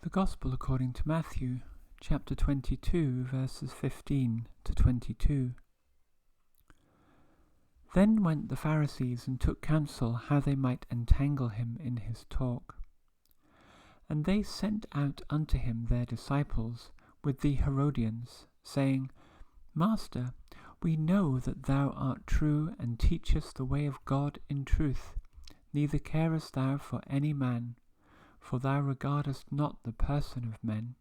The Gospel according to Matthew, chapter 22, verses 15 to 22. Then went the Pharisees and took counsel how they might entangle him in his talk. And they sent out unto him their disciples with the Herodians, saying, Master, we know that thou art true, and teachest the way of God in truth, neither carest thou for any man, for thou regardest not the person of men.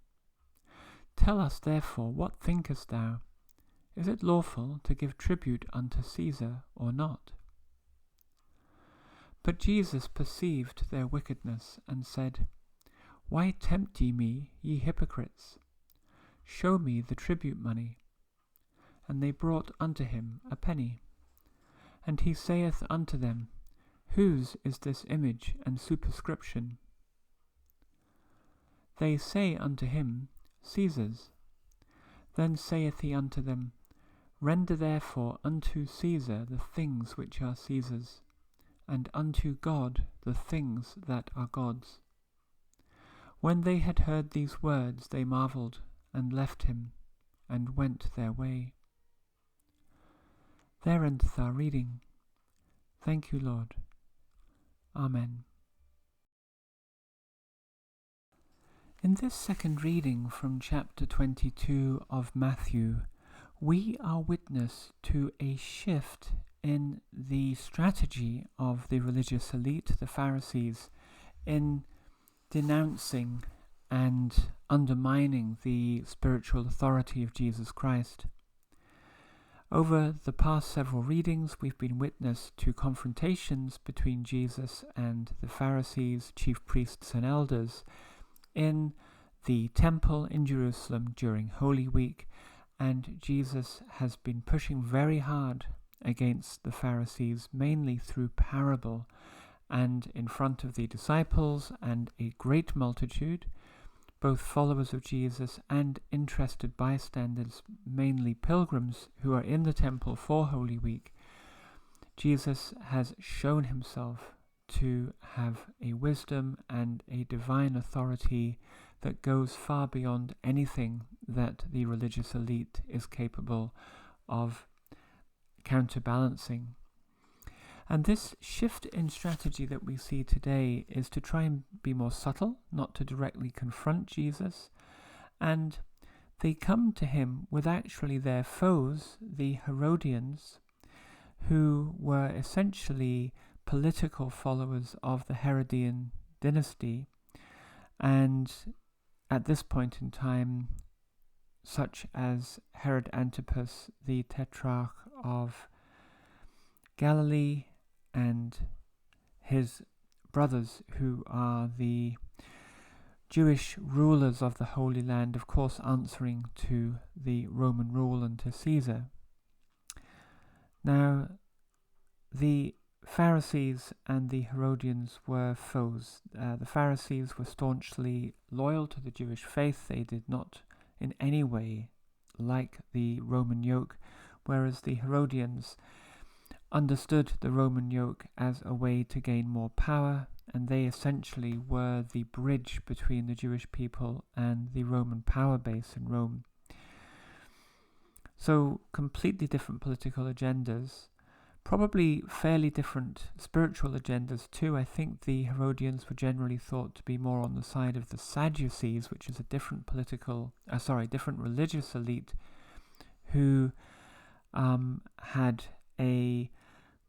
Tell us therefore, what thinkest thou? Is it lawful to give tribute unto Cæsar or not? But Jesus perceived their wickedness, and said, Why tempt ye me, ye hypocrites? Show me the tribute money. And they brought unto him a penny. And he saith unto them, Whose is this image and superscription? They say unto him, Cæsar's. Then saith he unto them, Render therefore unto Cæsar the things which are Cæsar's, and unto God the things that are God's. When they had heard these words, they marvelled, and left him, and went their way. There endeth our reading. Thank you, Lord. Amen. In this second reading from chapter 22 of Matthew, we are witness to a shift in the strategy of the religious elite, the Pharisees, in denouncing and undermining the spiritual authority of Jesus Christ. Over the past several readings, we've been witness to confrontations between Jesus and the Pharisees, chief priests and elders, in the temple in Jerusalem during Holy Week, and Jesus has been pushing very hard against the Pharisees, mainly through parable and in front of the disciples and a great multitude, both followers of Jesus and interested bystanders, mainly pilgrims who are in the temple for Holy Week. Jesus has shown himself to have a wisdom and a divine authority that goes far beyond anything that the religious elite is capable of counterbalancing. And this shift in strategy that we see today is to try and be more subtle, not to directly confront Jesus. And they come to him with actually their foes, the Herodians, who were essentially political followers of the Herodian dynasty, and at this point in time, such as Herod Antipas, the tetrarch of Galilee, and his brothers, who are the Jewish rulers of the Holy Land, of course answering to the Roman rule and to Cæsar. Now, the Pharisees and the Herodians were foes. The Pharisees were staunchly loyal to the Jewish faith. They did not in any way like the Roman yoke, whereas the Herodians understood the Roman yoke as a way to gain more power, and they essentially were the bridge between the Jewish people and the Roman power base in Rome. So completely different political agendas, probably fairly different spiritual agendas too. I think the Herodians were generally thought to be more on the side of the Sadducees, which is a different different religious elite who had a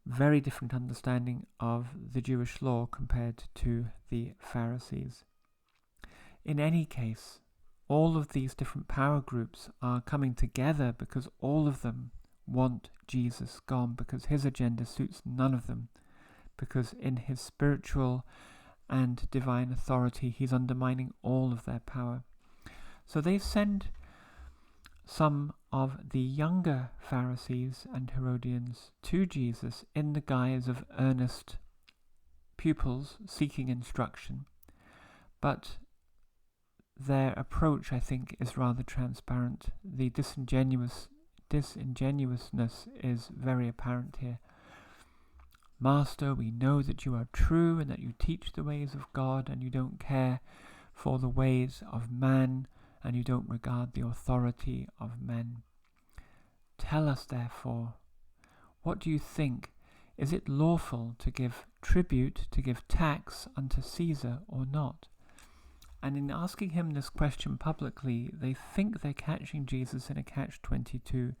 very different understanding of the Jewish law compared to the Pharisees. In any case, all of these different power groups are coming together because all of them want Jesus gone, because his agenda suits none of them, because in his spiritual and divine authority he's undermining all of their power. So they send some of the younger Pharisees and Herodians to Jesus in the guise of earnest pupils seeking instruction, but their approach, I think, is rather transparent. The disingenuousness is very apparent here. Master, we know that you are true and that you teach the ways of God, and you don't care for the ways of man, and you don't regard the authority of men. Tell us, therefore, what do you think? Is it lawful to give tribute, to give tax unto Cæsar, or not? And in asking him this question publicly, they think they're catching Jesus in a catch-22.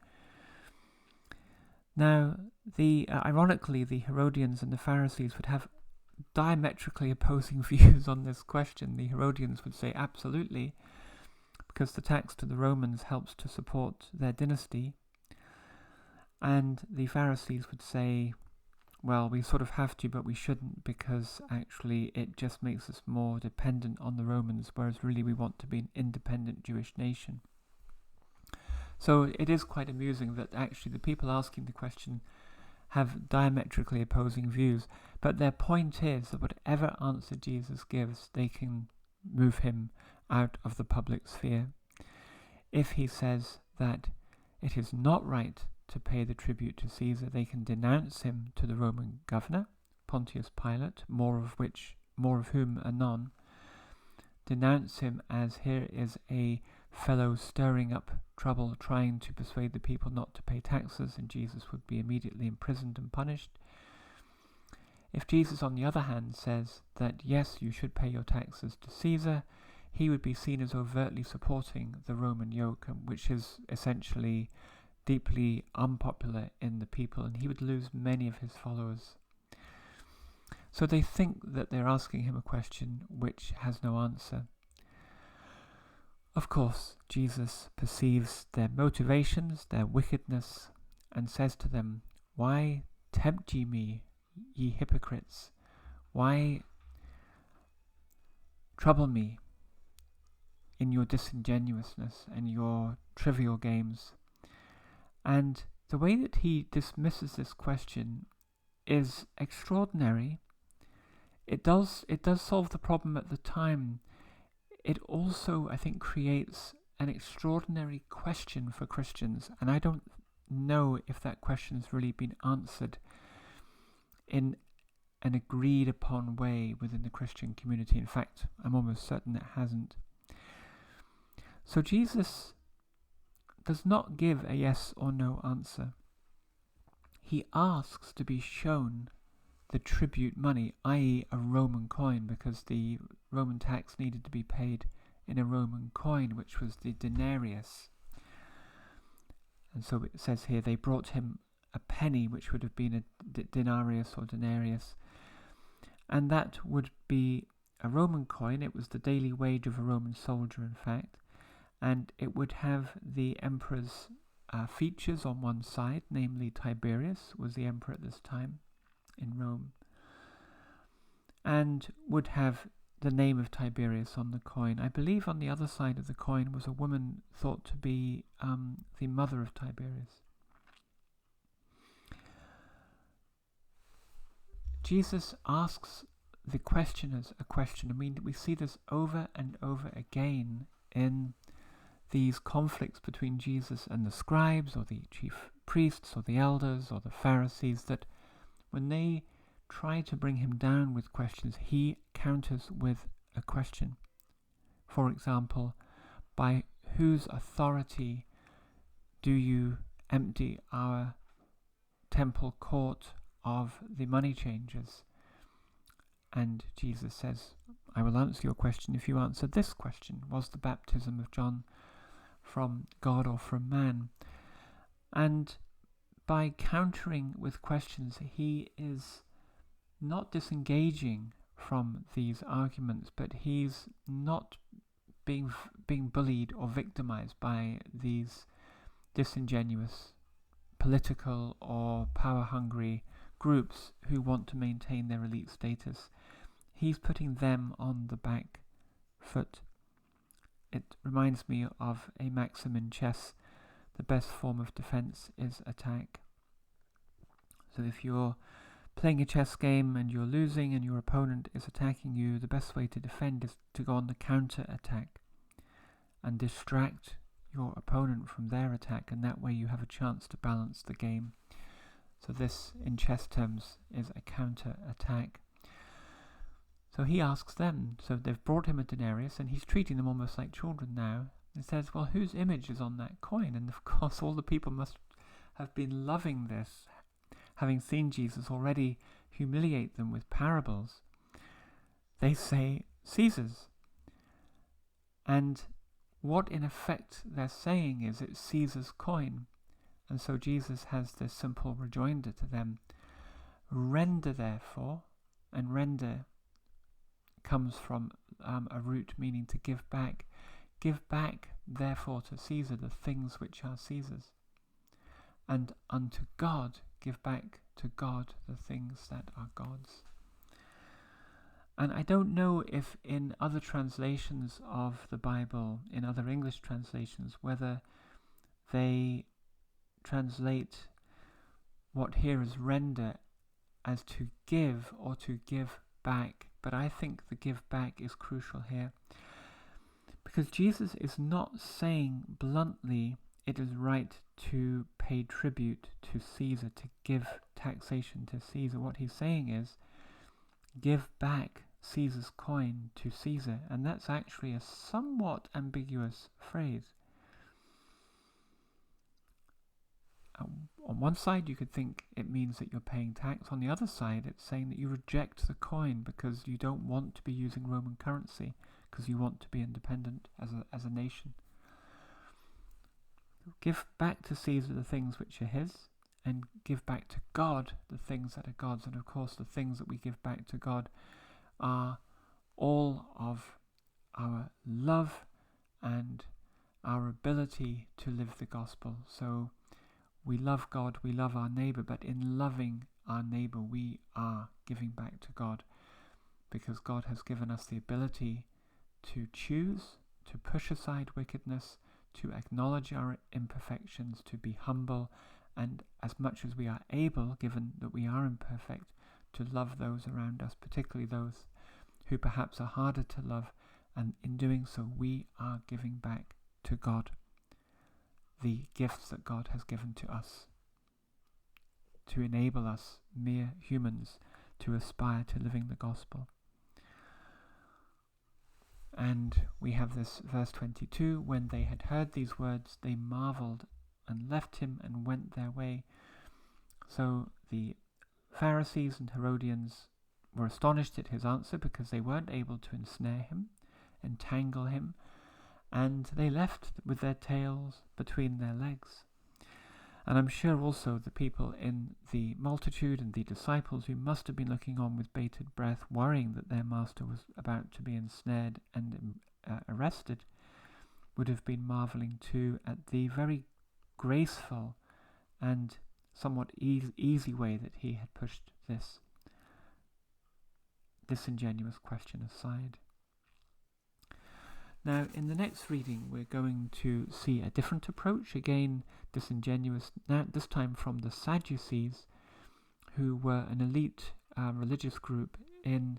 Now, ironically, the Herodians and the Pharisees would have diametrically opposing views on this question. The Herodians would say absolutely, because the tax to the Romans helps to support their dynasty. And the Pharisees would say, well, we sort of have to, but we shouldn't, because actually it just makes us more dependent on the Romans, whereas really we want to be an independent Jewish nation. So it is quite amusing that actually the people asking the question have diametrically opposing views, but their point is that whatever answer Jesus gives, they can move him out of the public sphere. If he says that it is not right to pay the tribute to Cæsar, they can denounce him to the Roman governor, Pontius Pilate, more of whom anon. Denounce him as here is a fellow stirring up trouble, trying to persuade the people not to pay taxes, and Jesus would be immediately imprisoned and punished. If Jesus, on the other hand, says that yes, you should pay your taxes to Cæsar, he would be seen as overtly supporting the Roman yoke, which is essentially deeply unpopular in the people, and he would lose many of his followers. So they think that they're asking him a question which has no answer. Of course, Jesus perceives their motivations, their wickedness, and says to them, "Why tempt ye me, ye hypocrites? Why trouble me in your disingenuousness and your trivial games?" And the way that he dismisses this question is extraordinary. It does solve the problem at the time. It also, I think, creates an extraordinary question for Christians, and I don't know if that question has really been answered in an agreed upon way within the Christian community. In fact, I'm almost certain it hasn't. So Jesus does not give a yes or no answer. He asks to be shown the tribute money, i.e. a Roman coin, because the Roman tax needed to be paid in a Roman coin, which was the denarius. And so it says here they brought him a penny, which would have been a denarius or denarius, and that would be a Roman coin. It was the daily wage of a Roman soldier, in fact, and it would have the emperor's features on one side, namely Tiberius was the emperor at this time in Rome, and would have the name of Tiberius on the coin. I believe on the other side of the coin was a woman thought to be the mother of Tiberius. Jesus asks the questioners a question. I mean, we see this over and over again in these conflicts between Jesus and the scribes or the chief priests or the elders or the Pharisees, that when they try to bring him down with questions, he counters with a question. For example, by whose authority do you empty our temple court of the money changers? And Jesus says, I will answer your question if you answer this question. Was the baptism of John from God or from man? And by countering with questions, he is not disengaging from these arguments, but he's not being bullied or victimized by these disingenuous political or power-hungry groups who want to maintain their elite status. He's putting them on the back foot. It reminds me of a maxim in chess: the best form of defense is attack. So if you're playing a chess game and you're losing and your opponent is attacking you, the best way to defend is to go on the counter attack and distract your opponent from their attack, and that way you have a chance to balance the game. So this, in chess terms, is a counter attack. So he asks them, so they've brought him a denarius, and he's treating them almost like children now. He says, well, whose image is on that coin? And of course, all the people must have been loving this, having seen Jesus already humiliate them with parables. They say, Caesar's. And what in effect they're saying is it's Caesar's coin. And so Jesus has this simple rejoinder to them. Render, therefore, and render comes from a root meaning to give back. Give back, therefore, to Caesar the things which are Caesar's. And unto God, give back to God the things that are God's. And I don't know if in other translations of the Bible, in other English translations, whether they translate what here is render as to give or to give back. But I think the give back is crucial here, because Jesus is not saying bluntly it is right to pay tribute to Caesar, to give taxation to Caesar. What he's saying is give back Caesar's coin to Caesar, and that's actually a somewhat ambiguous phrase. On one side you could think it means that you're paying tax. On the other side it's saying that you reject the coin because you don't want to be using Roman currency, because you want to be independent as a nation. Give back to Caesar the things which are his, and give back to God the things that are God's. And of course the things that we give back to God are all of our love and our ability to live the gospel. So we love God, we love our neighbour, but in loving our neighbour we are giving back to God, because God has given us the ability to choose, to push aside wickedness, to acknowledge our imperfections, to be humble, and as much as we are able, given that we are imperfect, to love those around us, particularly those who perhaps are harder to love, and in doing so we are giving back to God the gifts that God has given to us to enable us, mere humans, to aspire to living the gospel. And we have this verse 22, when they had heard these words, they marveled and left him and went their way. So the Pharisees and Herodians were astonished at his answer, because they weren't able to ensnare him, entangle him, and they left with their tails between their legs. And I'm sure also the people in the multitude and the disciples, who must have been looking on with bated breath, worrying that their master was about to be ensnared and arrested, would have been marvelling too at the very graceful and somewhat easy way that he had pushed this disingenuous question aside. Now, in the next reading, we're going to see a different approach, again disingenuous, now this time from the Sadducees, who were an elite religious group in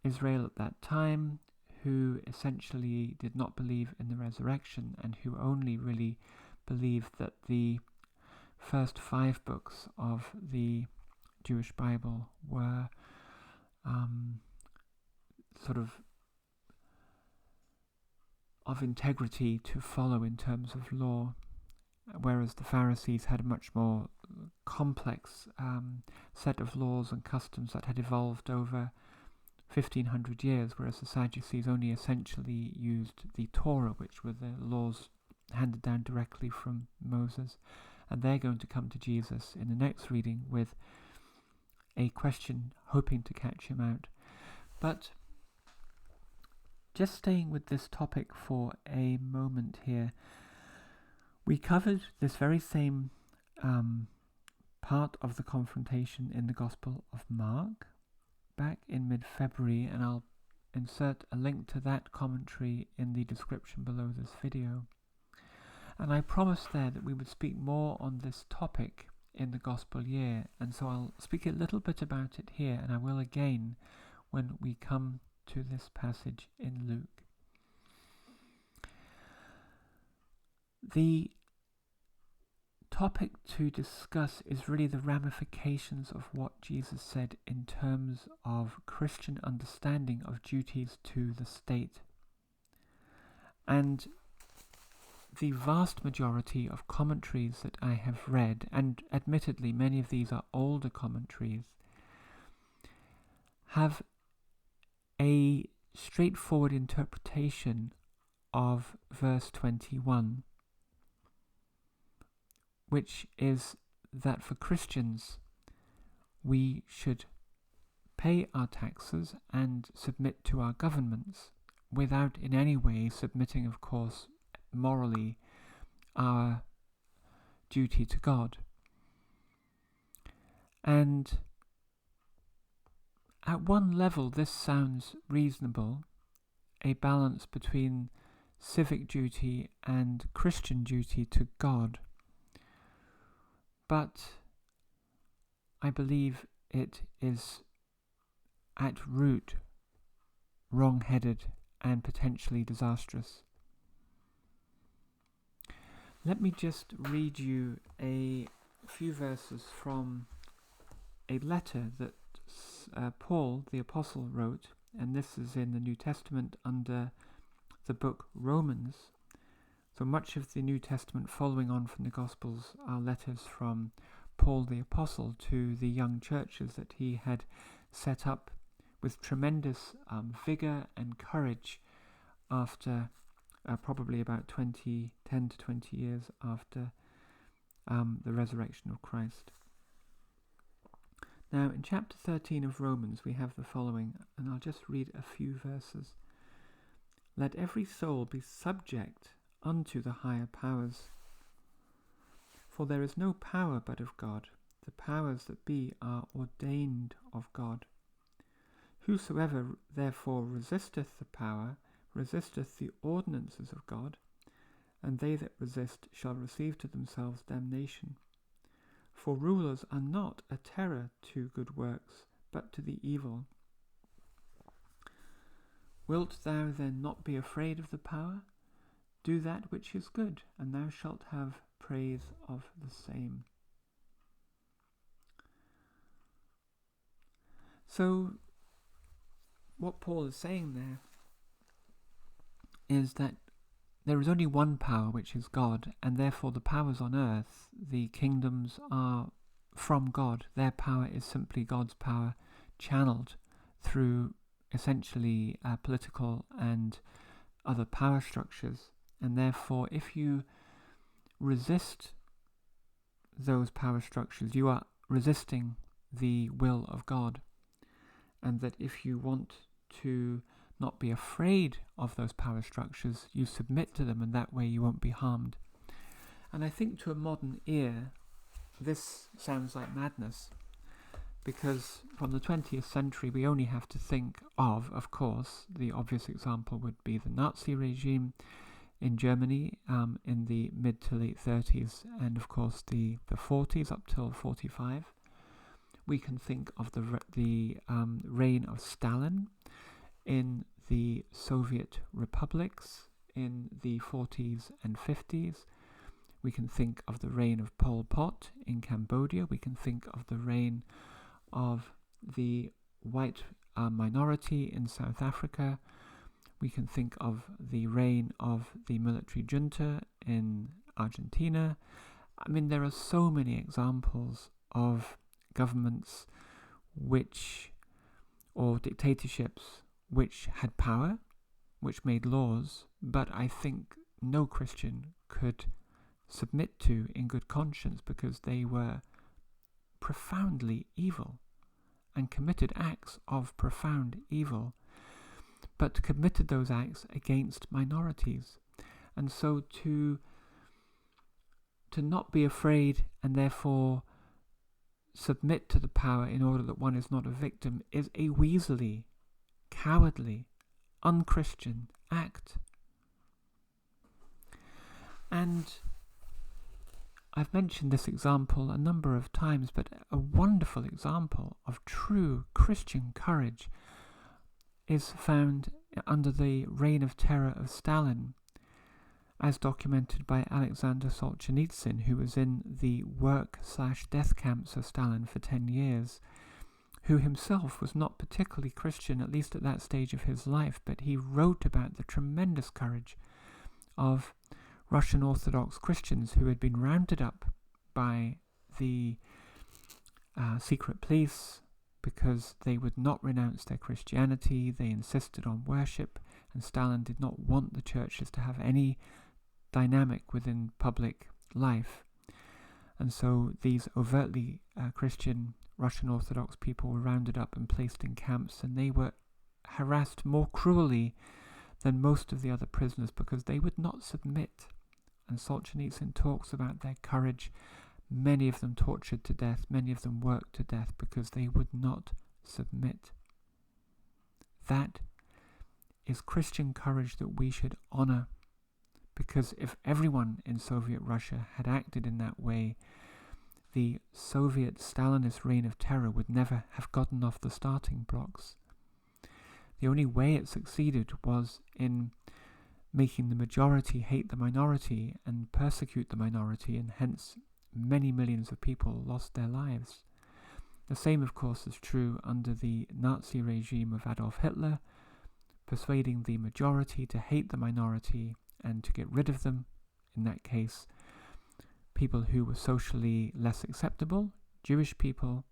Israel at that time, who essentially did not believe in the resurrection, and who only really believed that the first 5 books of the Jewish Bible were sort of integrity to follow in terms of law, whereas the Pharisees had a much more complex set of laws and customs that had evolved over 1500 years, whereas the Sadducees only essentially used the Torah, which were the laws handed down directly from Moses. And they're going to come to Jesus in the next reading with a question, hoping to catch him out. But just staying with this topic for a moment here, we covered this very same part of the confrontation in the Gospel of Mark back in mid-February, and I'll insert a link to that commentary in the description below this video. And I promised there that we would speak more on this topic in the Gospel year, and so I'll speak a little bit about it here, and I will again when we come to this passage in Luke. The topic to discuss is really the ramifications of what Jesus said in terms of Christian understanding of duties to the state. And the vast majority of commentaries that I have read, and admittedly many of these are older commentaries, have a straightforward interpretation of verse 21, which is that for Christians we should pay our taxes and submit to our governments without in any way submitting, of course, morally our duty to God. And at one level this sounds reasonable, a balance between civic duty and Christian duty to God. But I believe it is at root wrong-headed and potentially disastrous. Let me just read you a few verses from a letter that Paul the Apostle wrote, and this is in the New Testament under the book Romans. So much of the New Testament following on from the Gospels are letters from Paul the Apostle to the young churches that he had set up with tremendous vigour and courage after probably about 10 to 20 years after the resurrection of Christ. Now in chapter 13 of Romans we have the following, and I'll just read a few verses. Let every soul be subject unto the higher powers, for there is no power but of God. The powers that be are ordained of God. Whosoever therefore resisteth the power resisteth the ordinances of God, and they that resist shall receive to themselves damnation. For rulers are not a terror to good works, but to the evil. Wilt thou then not be afraid of the power? Do that which is good, and thou shalt have praise of the same. So, what Paul is saying there is that there is only one power, which is God, and therefore the powers on earth, the kingdoms, are from God. Their power is simply God's power channeled through essentially political and other power structures. And therefore, if you resist those power structures, you are resisting the will of God. And that if you want to not be afraid of those power structures, you submit to them, and that way you won't be harmed. And I think to a modern ear, this sounds like madness, because from the 20th century we only have to think of course, the obvious example would be the Nazi regime in Germany in the mid to late 30s, and of course the 40s up till 45. We can think of the reign of Stalin in the Soviet republics in the 40s and 50s. We can think of the reign of Pol Pot in Cambodia. We can think of the reign of the white minority in South Africa. We can think of the reign of the military junta in Argentina. I mean, there are so many examples of governments or dictatorships which had power, which made laws, but I think no Christian could submit to in good conscience, because they were profoundly evil and committed acts of profound evil, but committed those acts against minorities. And so to not be afraid and therefore submit to the power in order that one is not a victim is a weaselly, cowardly, unchristian act. And I've mentioned this example a number of times, but a wonderful example of true Christian courage is found under the reign of terror of Stalin. as documented by Alexander Solzhenitsyn, who was in the work/death camps of Stalin for 10 years, who himself was not particularly Christian, at least at that stage of his life, but he wrote about the tremendous courage of Russian Orthodox Christians who had been rounded up by the secret police because they would not renounce their Christianity. They insisted on worship, and Stalin did not want the churches to have any dynamic within public life. And so these overtly Christian Russian Orthodox people were rounded up and placed in camps, and they were harassed more cruelly than most of the other prisoners because they would not submit. And Solzhenitsyn talks about their courage. Many of them tortured to death, many of them worked to death because they would not submit. That is Christian courage that we should honor, because if everyone in Soviet Russia had acted in that way, the Soviet Stalinist reign of terror would never have gotten off the starting blocks. The only way it succeeded was in making the majority hate the minority and persecute the minority, and hence many millions of people lost their lives. The same, of course, is true under the Nazi regime of Adolf Hitler, persuading the majority to hate the minority and to get rid of them, in that case, people who were socially less acceptable, Jewish people,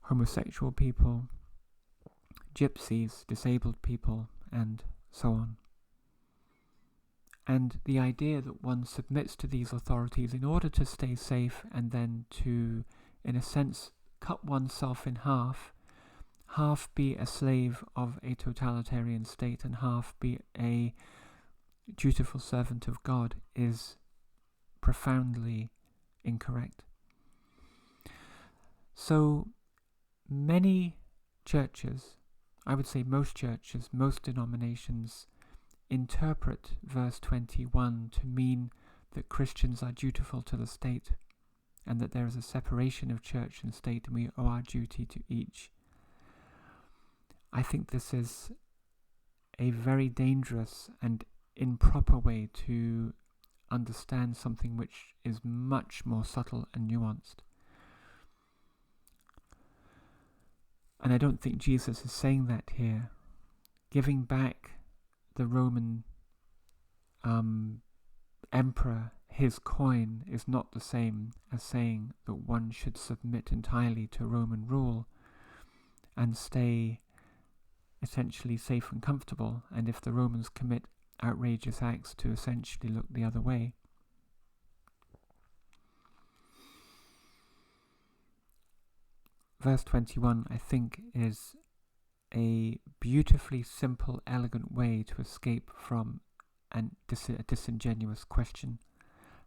homosexual people, gypsies, disabled people, and so on. And the idea that one submits to these authorities in order to stay safe and then to, in a sense, cut oneself in half be a slave of a totalitarian state and half be a dutiful servant of God, is profoundly incorrect. So many churches, I would say most churches, most denominations, interpret verse 21 to mean that Christians are dutiful to the state and that there is a separation of church and state and we owe our duty to each. I think this is a very dangerous and improper way to understand something which is much more subtle and nuanced. And I don't think Jesus is saying that here. Giving back the Roman emperor his coin is not the same as saying that one should submit entirely to Roman rule and stay essentially safe and comfortable, and if the Romans commit outrageous acts, to essentially look the other way. Verse 21, I think, is a beautifully simple, elegant way to escape from a disingenuous question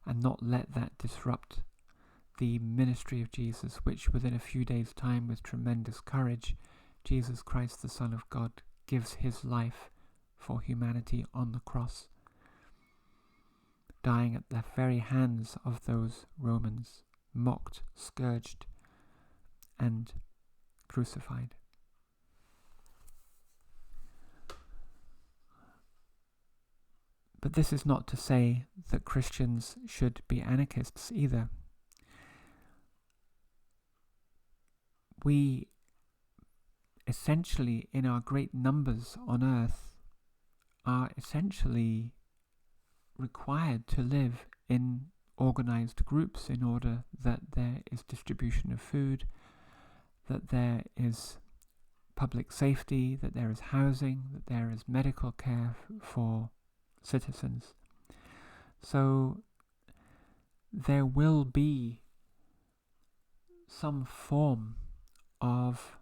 and not let that disrupt the ministry of Jesus, which within a few days' time, with tremendous courage, Jesus Christ, the Son of God, gives his life for humanity on the cross, dying at the very hands of those Romans, mocked, scourged, and crucified. But this is not to say that Christians should be anarchists either. We essentially, in our great numbers on earth, are essentially required to live in organized groups in order that there is distribution of food, that there is public safety, that there is housing, that there is medical care for citizens. So there will be some form of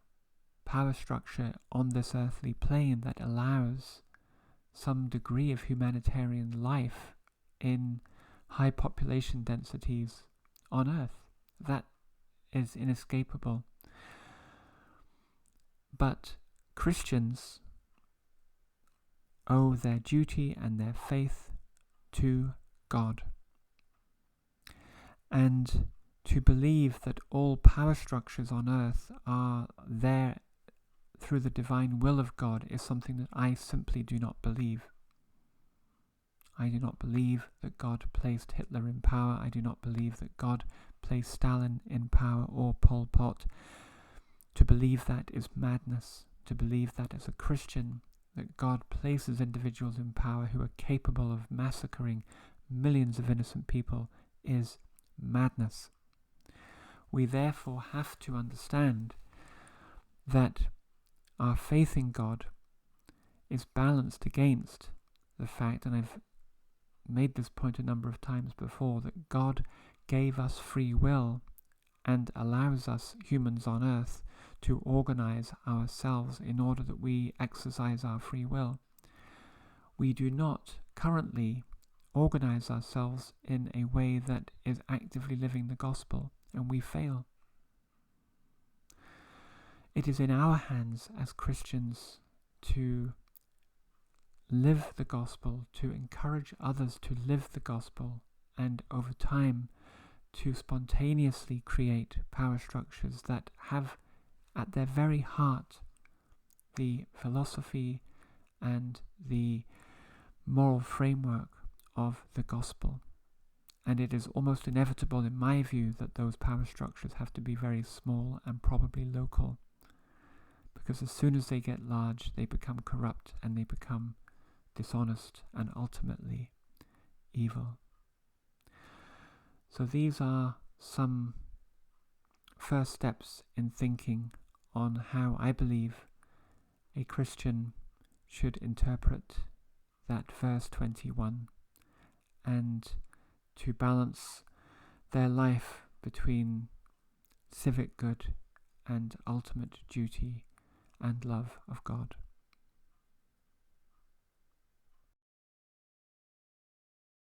power structure on this earthly plane that allows some degree of humanitarian life in high population densities on earth. That is inescapable. But Christians owe their duty and their faith to God. And to believe that all power structures on earth are there through the divine will of God is something that I simply do not believe. I do not believe that God placed Hitler in power. I do not believe that God placed Stalin in power or Pol Pot. To believe that is madness. To believe that as a Christian, that God places individuals in power who are capable of massacring millions of innocent people, is madness. We therefore have to understand that our faith in God is balanced against the fact, and I've made this point a number of times before, that God gave us free will and allows us, humans on earth, to organize ourselves in order that we exercise our free will. We do not currently organize ourselves in a way that is actively living the gospel, and we fail. It is in our hands as Christians to live the gospel, to encourage others to live the gospel, and over time to spontaneously create power structures that have at their very heart the philosophy and the moral framework of the gospel. And it is almost inevitable, in my view, that those power structures have to be very small and probably local, because as soon as they get large, they become corrupt and they become dishonest and ultimately evil. So these are some first steps in thinking on how I believe a Christian should interpret that verse 21 and to balance their life between civic good and ultimate duty and love of God.